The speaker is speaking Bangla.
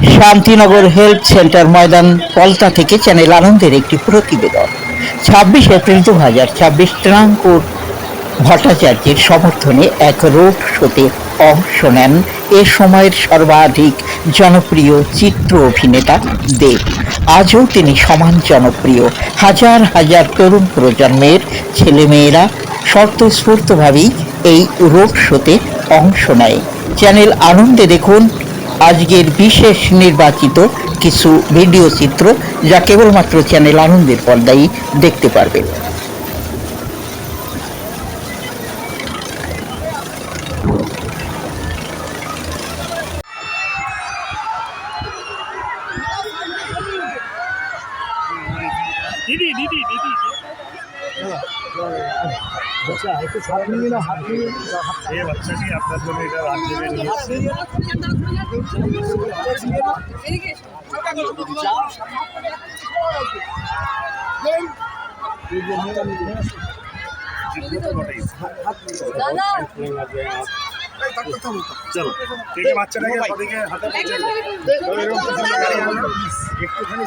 শান্তিনগর হেলথ সেন্টার ময়দান পলতা থেকে চ্যানেল আনন্দের একটি প্রতিবেদন। 26 এপ্রিল 2026 ত্রাণকুর ভট্টাচার্যের সমর্থনে এক রোড শোতে অংশ নেন এ সময়ের সর্বাধিক জনপ্রিয় চিত্র অভিনেতা দেব। আজও তিনি সমান জনপ্রিয়। হাজার হাজার তরুণ প্রজন্মের ছেলেমেয়েরা স্বতঃস্ফূর্তভাবেই এই রোড শোতে অংশ নেয়। চ্যানেল আনন্দে দেখুন আজকের বিশেষ নির্বাচিত কিছু ভিডিও চিত্র, যা কেবলমাত্র চ্যানেল আনন্দের পর্দায় দেখতে পারবেন। दीदी दीदी दीदी बच्चा है तो हाथ नहीं ना हाथ नहीं ये बच्चा नहीं আপনার জন্য এটা হাত দেবে নিয়ে চলো ঠিক আছে বাচ্চাটাকে ওদিকে হাতে একটুখানি